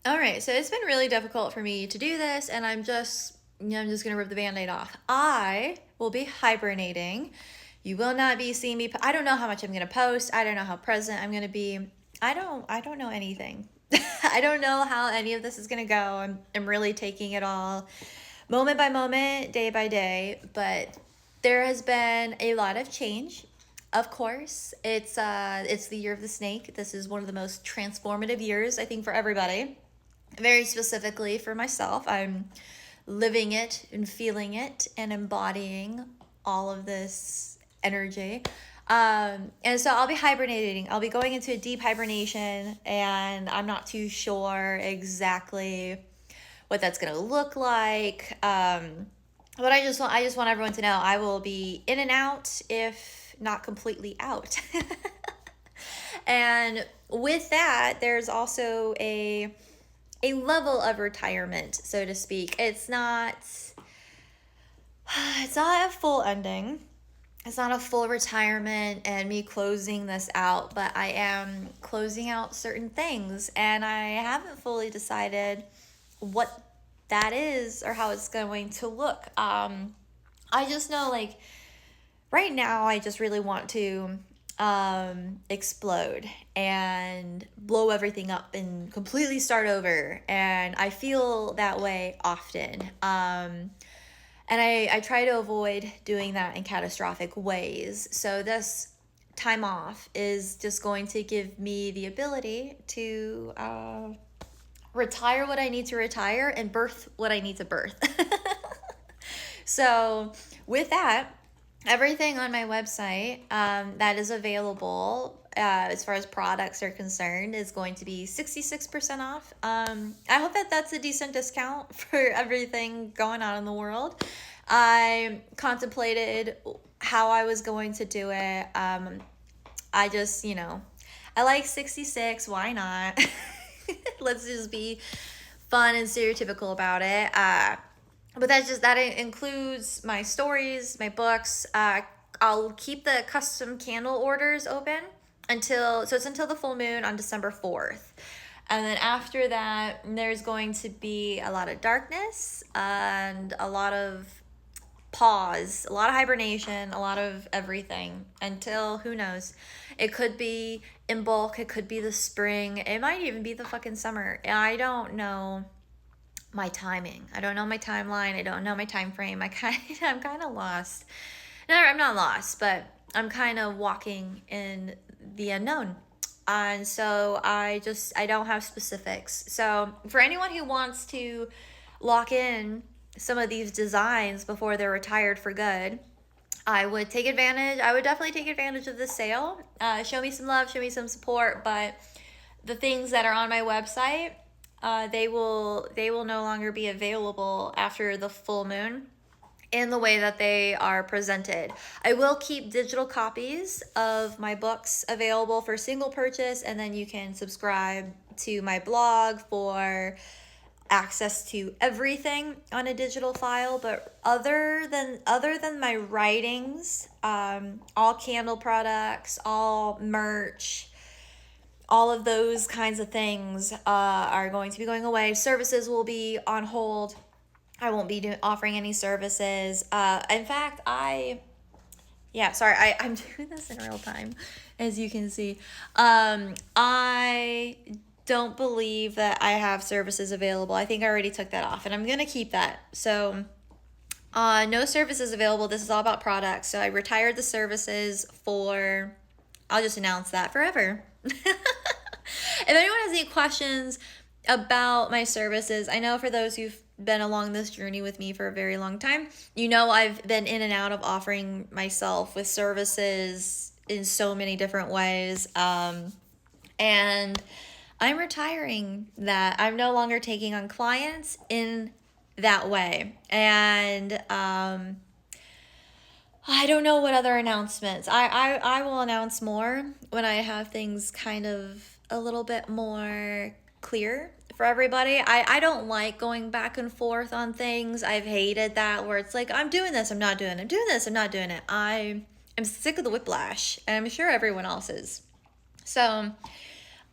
All right, so it's been really difficult for me to do this, and I'm just gonna rip the band-aid off. I will be hibernating. You will not be seeing me. I don't know how much I'm gonna post. I don't know how present I'm gonna be. I don't know anything. I don't know how any of this is gonna go. I'm really taking it all moment by moment, day by day. But there has been a lot of change. Of course, it's the year of the snake. This is one of the most transformative years, I think, for everybody. Very specifically for myself, I'm living it and feeling it and embodying all of this energy. And so I'll be hibernating. I'll be going into a deep hibernation, and I'm not too sure exactly what that's gonna look like. But I just want everyone to know I will be in and out, if not completely out. And with that, there's also a level of retirement, so to speak. It's not a full ending. It's not a full retirement and me closing this out, but I am closing out certain things, and I haven't fully decided what that is or how it's going to look. I just know, like, right now I just really want to explode and blow everything up and completely start over, and I feel that way often. And I try to avoid doing that in catastrophic ways. So this time off is just going to give me the ability to retire what I need to retire and birth what I need to birth. So with that, everything on my website that is available as far as products are concerned is going to be 66% off. I hope that that's a decent discount for everything going on in the world. I contemplated how I was going to do it. I just, I like 66. Why not? Let's just be fun and stereotypical about it. But that includes my stories, my books. I'll keep the custom candle orders open until the full moon on December 4th. And then after that, there's going to be a lot of darkness and a lot of pause, a lot of hibernation, a lot of everything until, who knows, it could be in bulk, it could be the spring, it might even be the fucking summer. I don't know my timing. I don't know my timeline. I don't know my time frame. I'm kind of lost. No, I'm not lost, but I'm kind of walking in the unknown. And so I don't have specifics. So for anyone who wants to lock in some of these designs before they're retired for good, I would definitely take advantage of this sale. Show me some love, show me some support. But the things that are on my website, they will no longer be available after the full moon in the way that they are presented. I will keep digital copies of my books available for single purchase, and then you can subscribe to my blog for access to everything on a digital file. But other than my writings, all candle products, all merch, all of those kinds of things are going to be going away. Services will be on hold. I won't be offering any services. In fact, I'm doing this in real time, as you can see. I don't believe that I have services available. I think I already took that off, and I'm going to keep that. So no services available. This is all about products. So I retired the services I'll just announce that forever. If anyone has any questions about my services, I know for those who've been along this journey with me for a very long time, I've been in and out of offering myself with services in so many different ways. And I'm retiring that. I'm no longer taking on clients in that way. And I don't know what other announcements. I will announce more when I have things kind of a little bit more clear for everybody. I don't like going back and forth on things. I've hated that, where it's like, I'm doing this, I'm not doing it. I'm doing this, I'm not doing it. I'm sick of the whiplash, and I'm sure everyone else is. So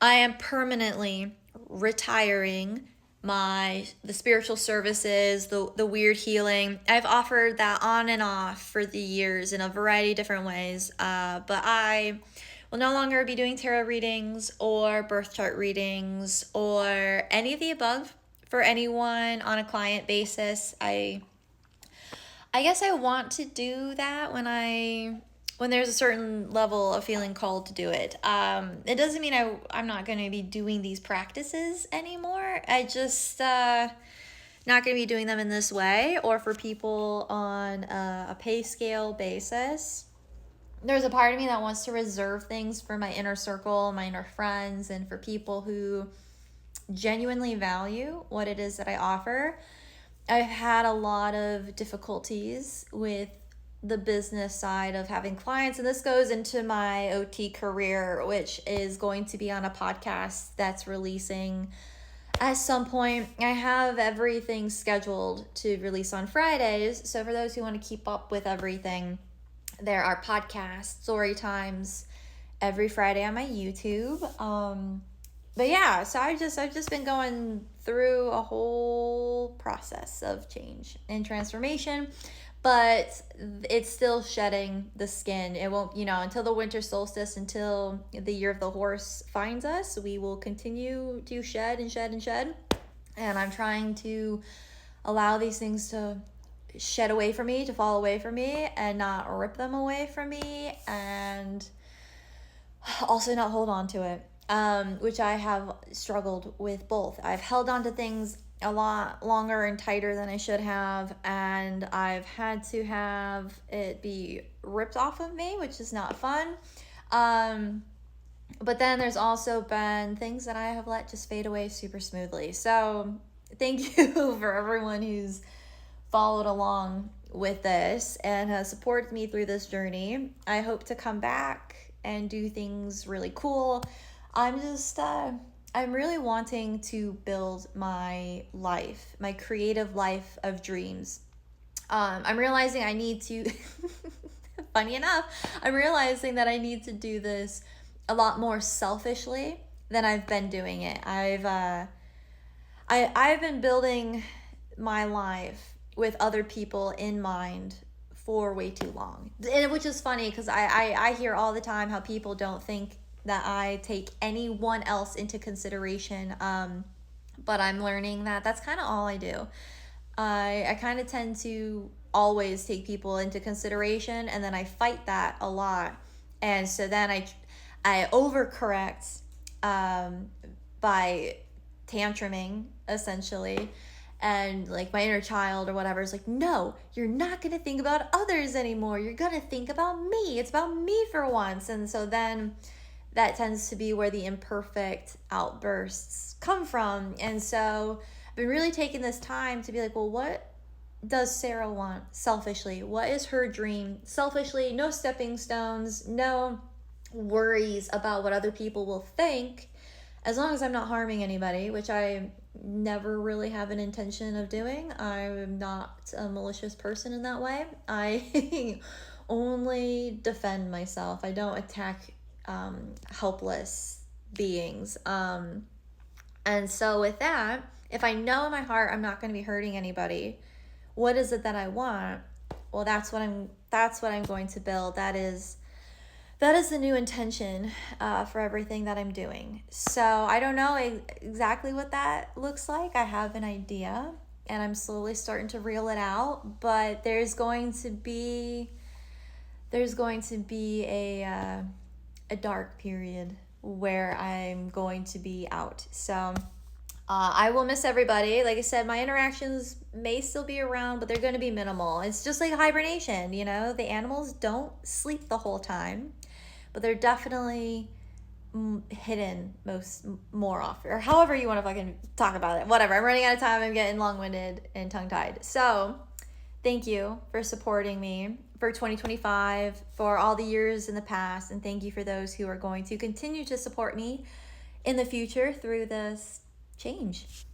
I am permanently retiring the spiritual services, the weird healing. I've offered that on and off for the years in a variety of different ways. But I will no longer be doing tarot readings or birth chart readings or any of the above for anyone on a client basis. I guess I want to do that when there's a certain level of feeling called to do it. It doesn't mean I'm not going to be doing these practices anymore. I just not going to be doing them in this way or for people on a pay scale basis. There's a part of me that wants to reserve things for my inner circle, my inner friends, and for people who genuinely value what it is that I offer. I've had a lot of difficulties with the business side of having clients, and this goes into my OT career, which is going to be on a podcast that's releasing at some point. I have everything scheduled to release on Fridays, so for those who want to keep up with everything, there are podcast story times every Friday on my YouTube. But yeah, so I've just been going through a whole process of change and transformation, but it's still shedding the skin. It won't, until the winter solstice, until the year of the horse finds us, we will continue to shed and shed and shed. And I'm trying to allow these things to shed away from me, to fall away from me, and not rip them away from me, and also not hold on to it. Which I have struggled with both. I've held on to things a lot longer and tighter than I should have, and I've had to have it be ripped off of me, which is not fun. But then there's also been things that I have let just fade away super smoothly. So thank you for everyone who's followed along with this and has supported me through this journey. I hope to come back and do things really cool. I'm really wanting to build my life, my creative life of dreams. I'm realizing I need to, funny enough, I'm realizing that I need to do this a lot more selfishly than I've been doing it. I've been building my life with other people in mind for way too long. And which is funny because I hear all the time how people don't think that I take anyone else into consideration. But I'm learning that that's kind of all I do. I kind of tend to always take people into consideration, and then I fight that a lot. And so then I overcorrect by tantruming, essentially. And like my inner child or whatever is like, no, you're not going to think about others anymore. You're going to think about me. It's about me for once. And so then that tends to be where the imperfect outbursts come from. And so I've been really taking this time to be like, well, what does Sarah want selfishly? What is her dream selfishly? No stepping stones, no worries about what other people will think, as long as I'm not harming anybody, which I never really have an intention of doing. I'm not a malicious person in that way. I only defend myself. I don't attack helpless beings. And so with that, if I know in my heart I'm not going to be hurting anybody, what is it that I want? Well, that's what I'm going to build. That is the new intention for everything that I'm doing. So I don't know exactly what that looks like. I have an idea and I'm slowly starting to reel it out, but there's going to be a dark period where I'm going to be out. So I will miss everybody. Like I said, my interactions may still be around, but they're going to be minimal. It's just like hibernation, the animals don't sleep the whole time, but they're definitely hidden more often, or however you want to fucking talk about it. Whatever. I'm running out of time. I'm getting long-winded and tongue-tied. So thank you for supporting me for 2025, for all the years in the past, and thank you for those who are going to continue to support me in the future through this change.